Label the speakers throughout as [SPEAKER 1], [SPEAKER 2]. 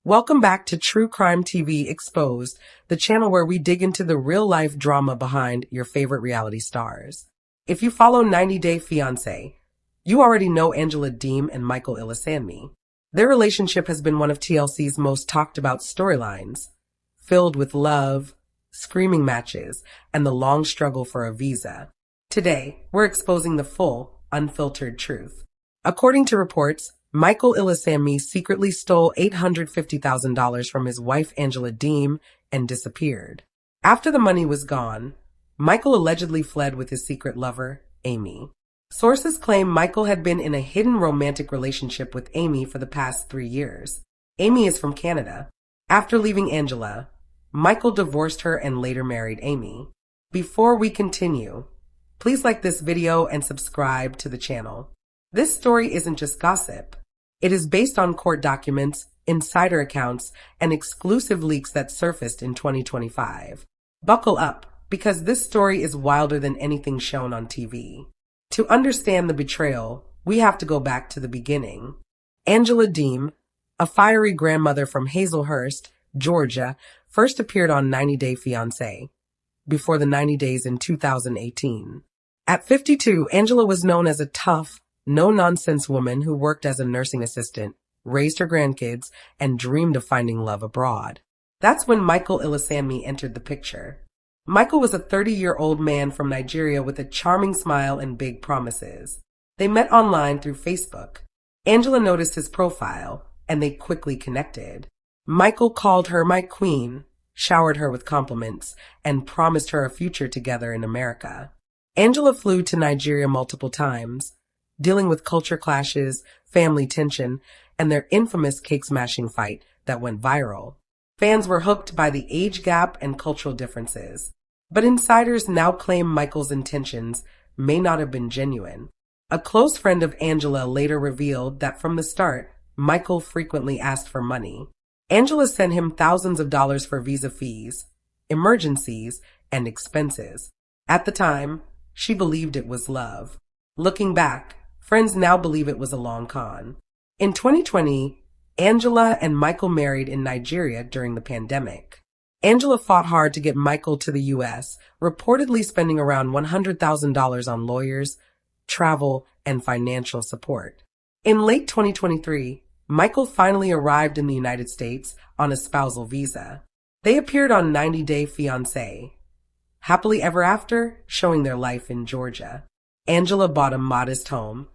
[SPEAKER 1] Welcome back to True Crime TV Exposed, the channel where we dig into the real-life drama behind your favorite reality stars. If you follow 90 Day Fiancé, you already know Angela Deem and Michael Illisanmi. Their relationship has been one of TLC's most talked about storylines, filled with love, screaming matches, and the long struggle for a visa. Today, we're exposing the full, unfiltered truth. According to reports, Michael Illisanmi secretly stole $850,000 from his wife Angela Deem and disappeared. After the money was gone, Michael allegedly fled with his secret lover, Amy. Sources claim Michael had been in a hidden romantic relationship with Amy for the past 3 years. Amy is from Canada. After leaving Angela, Michael divorced her and later married Amy. Before we continue, please like this video and subscribe to the channel. This story isn't just gossip. It is based on court documents, insider accounts, and exclusive leaks that surfaced in 2025. Buckle up, because this story is wilder than anything shown on TV. To understand the betrayal, we have to go back to the beginning. Angela Deem, a fiery grandmother from Hazelhurst, Georgia, first appeared on 90 Day Fiancé, before the 90 Days in 2018. At 52, Angela was known as a tough, no-nonsense woman who worked as a nursing assistant, raised her grandkids, and dreamed of finding love abroad. That's when Michael Illisanmi entered the picture. Michael was a 30-year-old man from Nigeria with a charming smile and big promises. They met online through Facebook. Angela noticed his profile, and they quickly connected. Michael called her my queen, showered her with compliments, and promised her a future together in America. Angela flew to Nigeria multiple times, dealing with culture clashes, family tension, and their infamous cake-smashing fight that went viral. Fans were hooked by the age gap and cultural differences. But insiders now claim Michael's intentions may not have been genuine. A close friend of Angela later revealed that from the start, Michael frequently asked for money. Angela sent him thousands of dollars for visa fees, emergencies, and expenses. At the time, she believed it was love. Looking back, friends now believe it was a long con. In 2020, Angela and Michael married in Nigeria during the pandemic. Angela fought hard to get Michael to the U.S., reportedly spending around $100,000 on lawyers, travel, and financial support. In late 2023, Michael finally arrived in the United States on a spousal visa. They appeared on 90 Day Fiancé, happily ever after, showing their life in Georgia. Angela bought a modest home,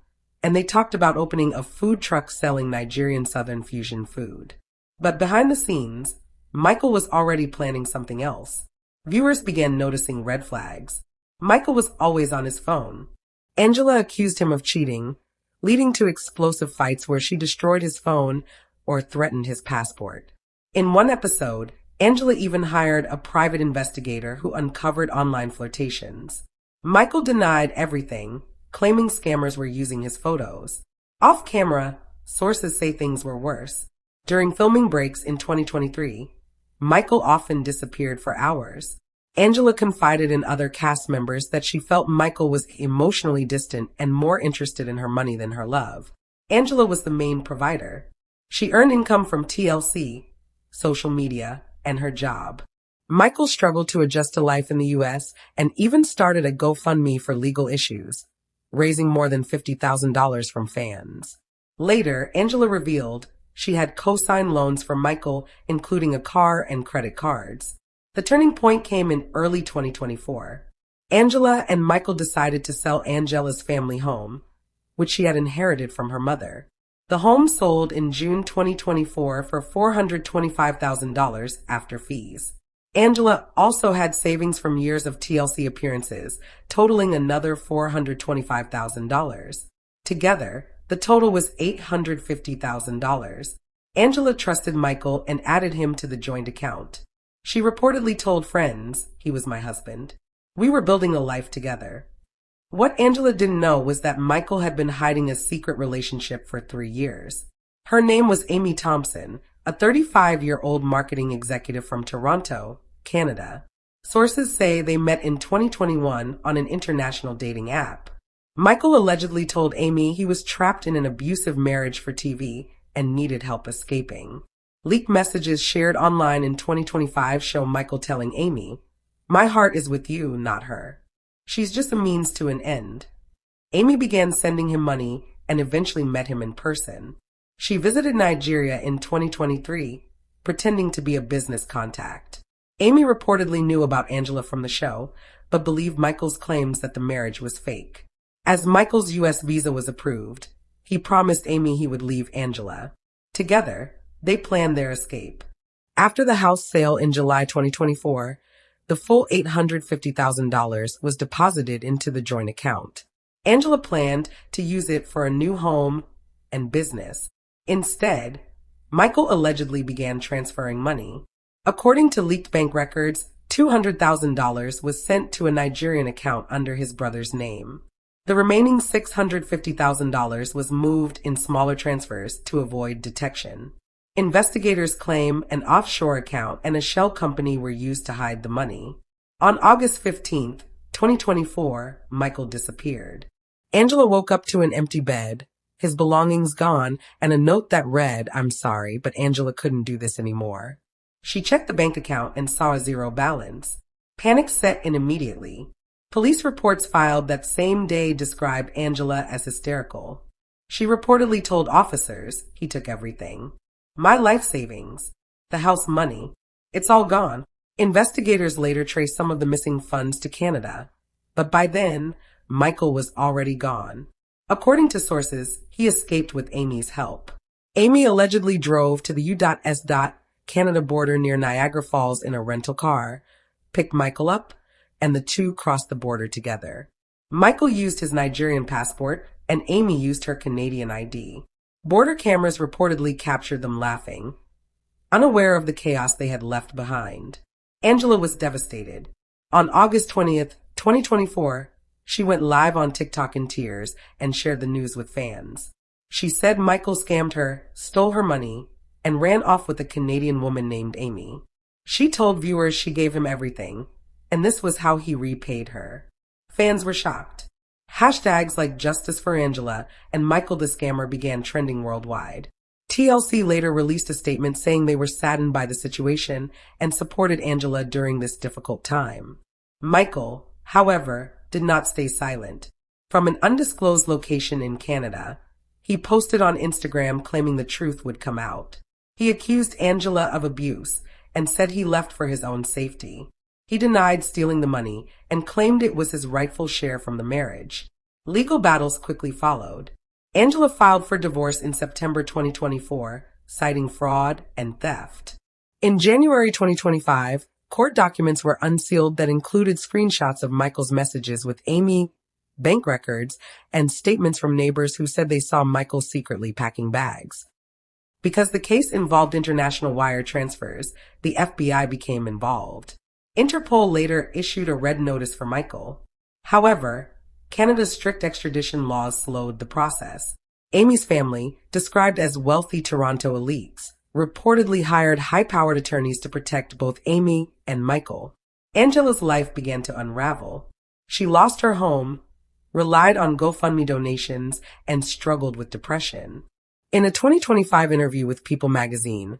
[SPEAKER 1] and they talked about opening a food truck selling Nigerian Southern fusion food. But behind the scenes, Michael was already planning something else. Viewers began noticing red flags. Michael was always on his phone. Angela accused him of cheating, leading to explosive fights where she destroyed his phone or threatened his passport. In one episode, Angela even hired a private investigator who uncovered online flirtations. Michael denied everything, claiming scammers were using his photos. Off camera, sources say things were worse. During filming breaks in 2023, Michael often disappeared for hours. Angela confided in other cast members that she felt Michael was emotionally distant and more interested in her money than her love. Angela was the main provider. She earned income from TLC, social media, and her job. Michael struggled to adjust to life in the U.S. and even started a GoFundMe for legal issues, raising more than $50,000 from fans. Later, Angela revealed she had co-signed loans for Michael, including a car and credit cards. The turning point came in early 2024. Angela and Michael decided to sell Angela's family home, which she had inherited from her mother. The home sold in June 2024 for $425,000 after fees. Angela also had savings from years of TLC appearances, totaling another $425,000. Together, the total was $850,000. Angela trusted Michael and added him to the joint account. She reportedly told friends, "He was my husband. We were building a life together." What Angela didn't know was that Michael had been hiding a secret relationship for 3 years. Her name was Amy Thompson, a 35-year-old marketing executive from Toronto, Canada. Sources say they met in 2021 on an international dating app. Michael allegedly told Amy he was trapped in an abusive marriage for TV and needed help escaping. Leaked messages shared online in 2025 show Michael telling Amy, "My heart is with you, not her. She's just a means to an end." Amy began sending him money and eventually met him in person. She visited Nigeria in 2023, pretending to be a business contact. Amy reportedly knew about Angela from the show, but believed Michael's claims that the marriage was fake. As Michael's U.S. visa was approved, he promised Amy he would leave Angela. Together, they planned their escape. After the house sale in July 2024, the full $850,000 was deposited into the joint account. Angela planned to use it for a new home and business. Instead, Michael allegedly began transferring money. According to leaked bank records, $200,000 was sent to a Nigerian account under his brother's name. The remaining $650,000 was moved in smaller transfers to avoid detection. Investigators claim an offshore account and a shell company were used to hide the money. On August 15, 2024, Michael disappeared. Angela woke up to an empty bed, his belongings gone, and a note that read, "I'm sorry, but Angela couldn't do this anymore." She checked the bank account and saw a zero balance. Panic set in immediately. Police reports filed that same day described Angela as hysterical. She reportedly told officers, "He took everything. My life savings, the house money, it's all gone." Investigators later traced some of the missing funds to Canada, but by then, Michael was already gone. According to sources, he escaped with Amy's help. Amy allegedly drove to the U.S. Canada border near Niagara Falls in a rental car, picked Michael up, and the two crossed the border together. Michael used his Nigerian passport, and Amy used her Canadian ID. Border cameras reportedly captured them laughing, unaware of the chaos they had left behind. Angela was devastated. On August 20th, 2024, she went live on TikTok in tears and shared the news with fans. She said Michael scammed her, stole her money, and ran off with a Canadian woman named Amy. She told viewers she gave him everything, and this was how he repaid her. Fans were shocked. Hashtags like "Justice for Angela" and "Michael the Scammer" began trending worldwide. TLC later released a statement saying they were saddened by the situation and supported Angela during this difficult time. Michael, however, did not stay silent. From an undisclosed location in Canada, he posted on Instagram claiming the truth would come out. He accused Angela of abuse and said he left for his own safety. He denied stealing the money and claimed it was his rightful share from the marriage. Legal battles quickly followed. Angela filed for divorce in September 2024, citing fraud and theft. In January 2025, court documents were unsealed that included screenshots of Michael's messages with Amy, bank records, and statements from neighbors who said they saw Michael secretly packing bags. Because the case involved international wire transfers, the FBI became involved. Interpol later issued a red notice for Michael. However, Canada's strict extradition laws slowed the process. Amy's family, described as wealthy Toronto elites, reportedly hired high-powered attorneys to protect both Amy and Michael. Angela's life began to unravel. She lost her home, relied on GoFundMe donations, and struggled with depression. In a 2025 interview with People magazine,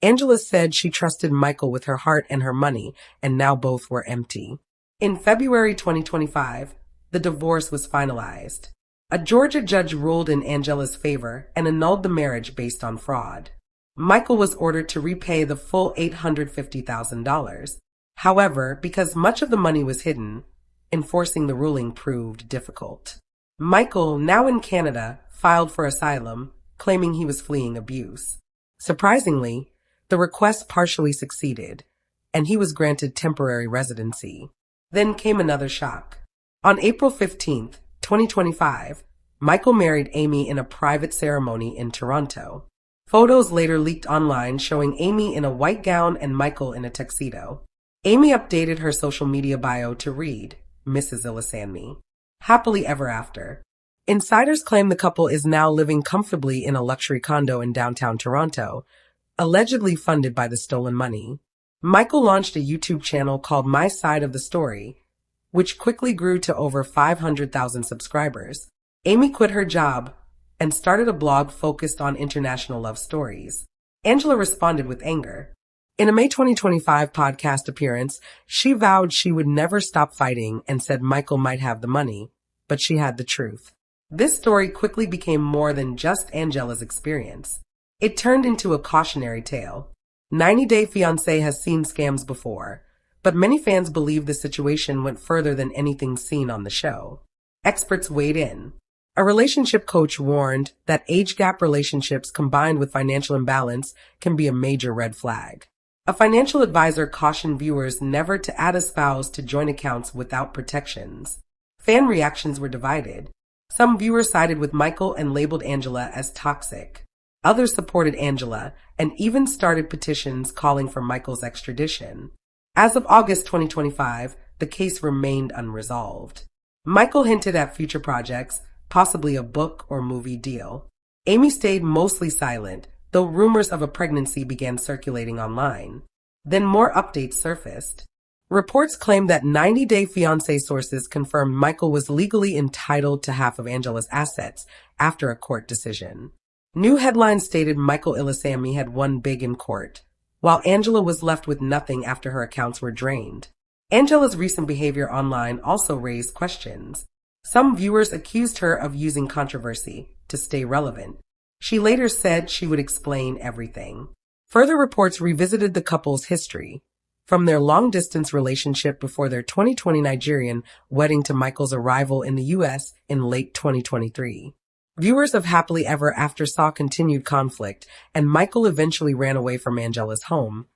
[SPEAKER 1] Angela said she trusted Michael with her heart and her money, and now both were empty. In February 2025, the divorce was finalized. A Georgia judge ruled in Angela's favor and annulled the marriage based on fraud. Michael was ordered to repay the full $850,000. However, because much of the money was hidden, enforcing the ruling proved difficult. Michael, now in Canada, filed for asylum, claiming he was fleeing abuse. Surprisingly, the request partially succeeded, and he was granted temporary residency. Then came another shock. On April 15, 2025, Michael married Amy in a private ceremony in Toronto. Photos later leaked online showing Amy in a white gown and Michael in a tuxedo. Amy updated her social media bio to read, "Mrs. Ilisandme. Happily ever after." Insiders claim the couple is now living comfortably in a luxury condo in downtown Toronto, allegedly funded by the stolen money. Michael launched a YouTube channel called My Side of the Story, which quickly grew to over 500,000 subscribers. Amy quit her job and started a blog focused on international love stories. Angela responded with anger. In a May 2025 podcast appearance, she vowed she would never stop fighting and said Michael might have the money, but she had the truth. This story quickly became more than just Angela's experience. It turned into a cautionary tale. 90 Day Fiancé has seen scams before, but many fans believe the situation went further than anything seen on the show. Experts weighed in. A relationship coach warned that age gap relationships combined with financial imbalance can be a major red flag. A financial advisor cautioned viewers never to add a spouse to joint accounts without protections. Fan reactions were divided. Some viewers sided with Michael and labeled Angela as toxic. Others supported Angela and even started petitions calling for Michael's extradition. As of August 2025, the case remained unresolved. Michael hinted at future projects, possibly a book or movie deal. Amy stayed mostly silent, though rumors of a pregnancy began circulating online. Then more updates surfaced. Reports claimed that 90 Day Fiancé sources confirmed Michael was legally entitled to half of Angela's assets after a court decision. New headlines stated Michael Ilisamy had won big in court, while Angela was left with nothing after her accounts were drained. Angela's recent behavior online also raised questions. Some viewers accused her of using controversy to stay relevant. She later said she would explain everything. Further reports revisited the couple's history, from their long-distance relationship before their 2020 Nigerian wedding to Michael's arrival in the U.S. in late 2023. Viewers of Happily Ever After saw continued conflict, and Michael eventually ran away from Angela's home,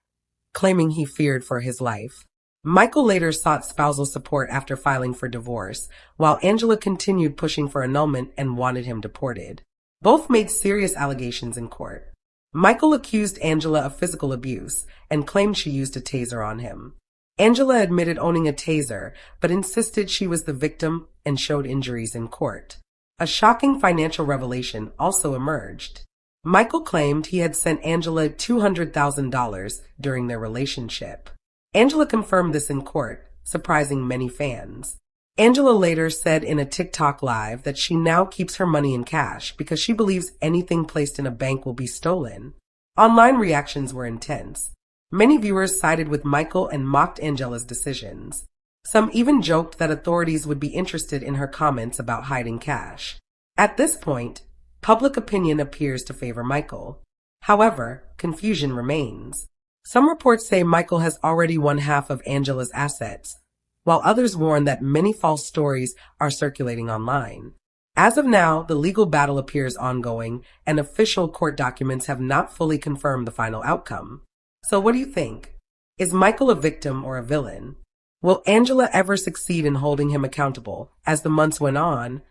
[SPEAKER 1] claiming he feared for his life. Michael later sought spousal support after filing for divorce, while Angela continued pushing for annulment and wanted him deported. Both made serious allegations in court. Michael accused Angela of physical abuse and claimed she used a taser on him. Angela admitted owning a taser, but insisted she was the victim and showed injuries in court. A shocking financial revelation also emerged. Michael claimed he had sent Angela $200,000 during their relationship. Angela confirmed this in court, surprising many fans. Angela later said in a TikTok live that she now keeps her money in cash because she believes anything placed in a bank will be stolen. Online reactions were intense. Many viewers sided with Michael and mocked Angela's decisions. Some even joked that authorities would be interested in her comments about hiding cash. At this point, public opinion appears to favor Michael. However, confusion remains. Some reports say Michael has already won half of Angela's assets, while others warn that many false stories are circulating online. As of now, the legal battle appears ongoing, and official court documents have not fully confirmed the final outcome. So what do you think? Is Michael a victim or a villain? Will Angela ever succeed in holding him accountable? As the months went on,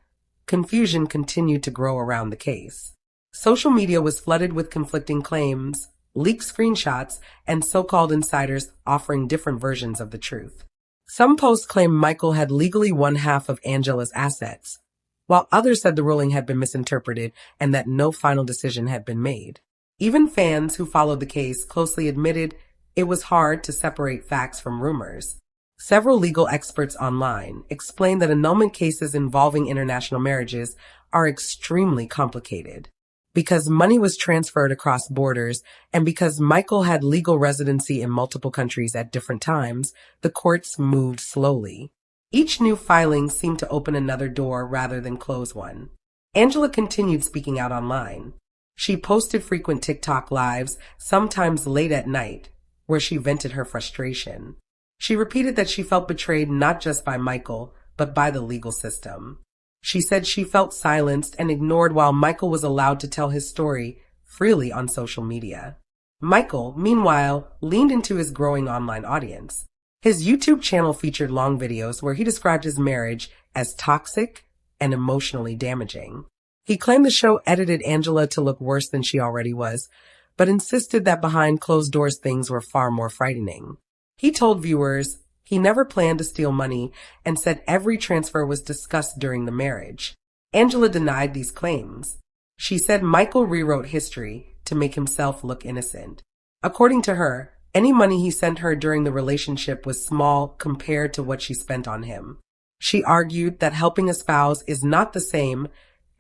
[SPEAKER 1] confusion continued to grow around the case. Social media was flooded with conflicting claims, leaked screenshots, and so-called insiders offering different versions of the truth. Some posts claimed Michael had legally won half of Angela's assets, while others said the ruling had been misinterpreted and that no final decision had been made. Even fans who followed the case closely admitted it was hard to separate facts from rumors. Several legal experts online explained that annulment cases involving international marriages are extremely complicated. Because money was transferred across borders and because Michael had legal residency in multiple countries at different times, the courts moved slowly. Each new filing seemed to open another door rather than close one. Angela continued speaking out online. She posted frequent TikTok lives, sometimes late at night, where she vented her frustration. She repeated that she felt betrayed not just by Michael, but by the legal system. She said she felt silenced and ignored while Michael was allowed to tell his story freely on social media. Michael, meanwhile, leaned into his growing online audience. His YouTube channel featured long videos where he described his marriage as toxic and emotionally damaging. He claimed the show edited Angela to look worse than she already was, but insisted that behind closed doors things were far more frightening. He told viewers he never planned to steal money and said every transfer was discussed during the marriage. Angela denied these claims. She said Michael rewrote history to make himself look innocent. According to her, any money he sent her during the relationship was small compared to what she spent on him. She argued that helping a spouse is not the same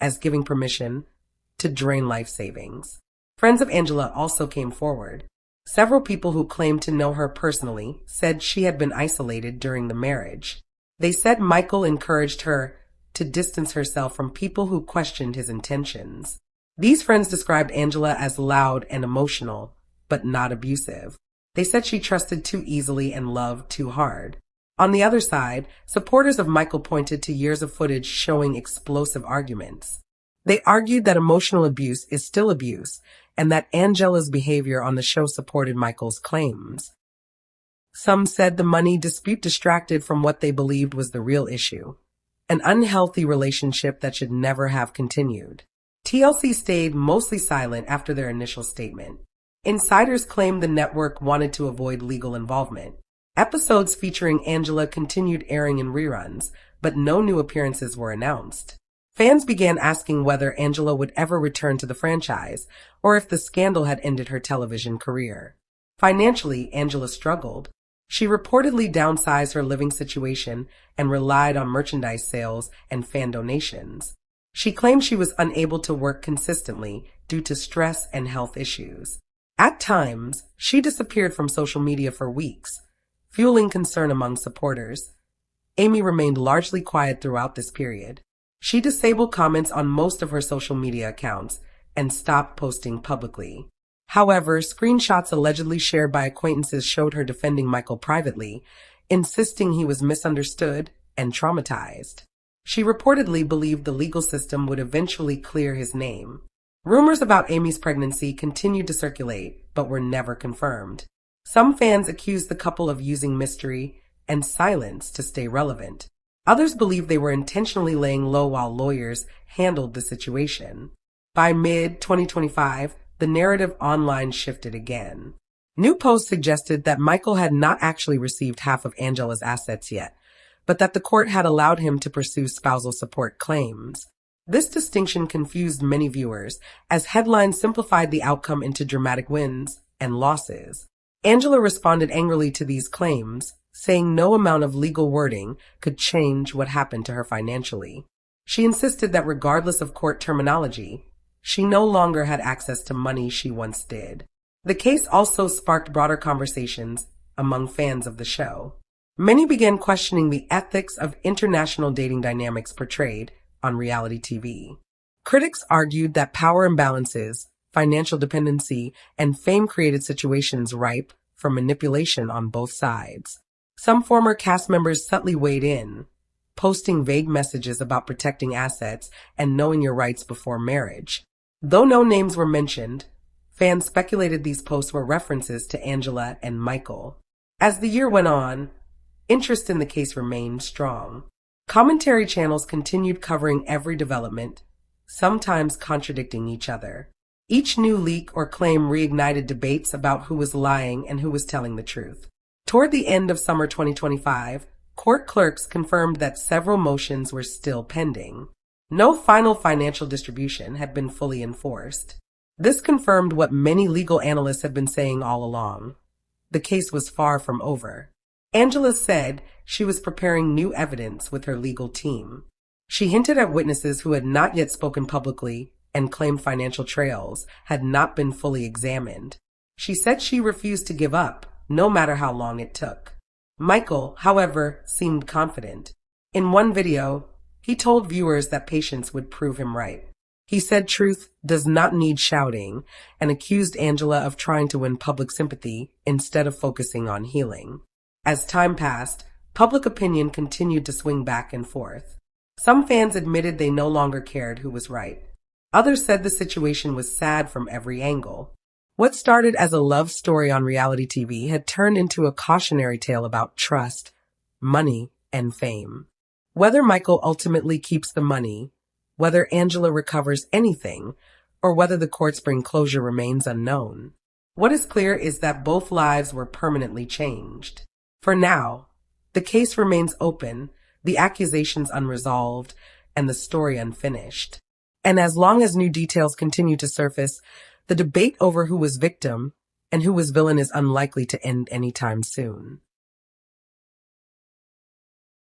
[SPEAKER 1] as giving permission to drain life savings. Friends of Angela also came forward. Several people who claimed to know her personally said she had been isolated during the marriage. They said Michael encouraged her to distance herself from people who questioned his intentions. These friends described Angela as loud and emotional, but not abusive. They said she trusted too easily and loved too hard. On the other side, supporters of Michael pointed to years of footage showing explosive arguments. They argued that emotional abuse is still abuse, and that Angela's behavior on the show supported Michael's claims. Some said the money dispute distracted from what they believed was the real issue, an unhealthy relationship that should never have continued. TLC stayed mostly silent after their initial statement. Insiders claimed the network wanted to avoid legal involvement. Episodes featuring Angela continued airing in reruns, but no new appearances were announced. Fans began asking whether Angela would ever return to the franchise, or if the scandal had ended her television career. Financially, Angela struggled. She reportedly downsized her living situation and relied on merchandise sales and fan donations. She claimed she was unable to work consistently due to stress and health issues. At times, she disappeared from social media for weeks, fueling concern among supporters. Amy remained largely quiet throughout this period. She disabled comments on most of her social media accounts and stopped posting publicly. However, screenshots allegedly shared by acquaintances showed her defending Michael privately, insisting he was misunderstood and traumatized. She reportedly believed the legal system would eventually clear his name. Rumors about Amy's pregnancy continued to circulate, but were never confirmed. Some fans accused the couple of using mystery and silence to stay relevant. Others believed they were intentionally laying low while lawyers handled the situation. By mid-2025, the narrative online shifted again. New posts suggested that Michael had not actually received half of Angela's assets yet, but that the court had allowed him to pursue spousal support claims. This distinction confused many viewers, as headlines simplified the outcome into dramatic wins and losses. Angela responded angrily to these claims, saying no amount of legal wording could change what happened to her financially. She insisted that regardless of court terminology, she no longer had access to money she once did. The case also sparked broader conversations among fans of the show. Many began questioning the ethics of international dating dynamics portrayed on reality TV. Critics argued that power imbalances, financial dependency, and fame created situations ripe for manipulation on both sides. Some former cast members subtly weighed in, posting vague messages about protecting assets and knowing your rights before marriage. Though no names were mentioned, fans speculated these posts were references to Angela and Michael. As the year went on, interest in the case remained strong. Commentary channels continued covering every development, sometimes contradicting each other. Each new leak or claim reignited debates about who was lying and who was telling the truth. Toward the end of summer 2025, court clerks confirmed that several motions were still pending. No final financial distribution had been fully enforced. This confirmed what many legal analysts had been saying all along. The case was far from over. Angela said she was preparing new evidence with her legal team. She hinted at witnesses who had not yet spoken publicly and claimed financial trails had not been fully examined. She said she refused to give up, no matter how long it took. Michael, however, seemed confident. In one video, he told viewers that patience would prove him right. He said truth does not need shouting and accused Angela of trying to win public sympathy instead of focusing on healing. As time passed, public opinion continued to swing back and forth. Some fans admitted they no longer cared who was right. Others said the situation was sad from every angle. What started as a love story on reality TV had turned into a cautionary tale about trust, money, and fame. Whether Michael ultimately keeps the money, whether Angela recovers anything, or whether the courts bring closure remains unknown. What is clear is that both lives were permanently changed. For now, the case remains open, the accusations unresolved, and the story unfinished. And as long as new details continue to surface, the debate over who was victim and who was villain is unlikely to end anytime soon.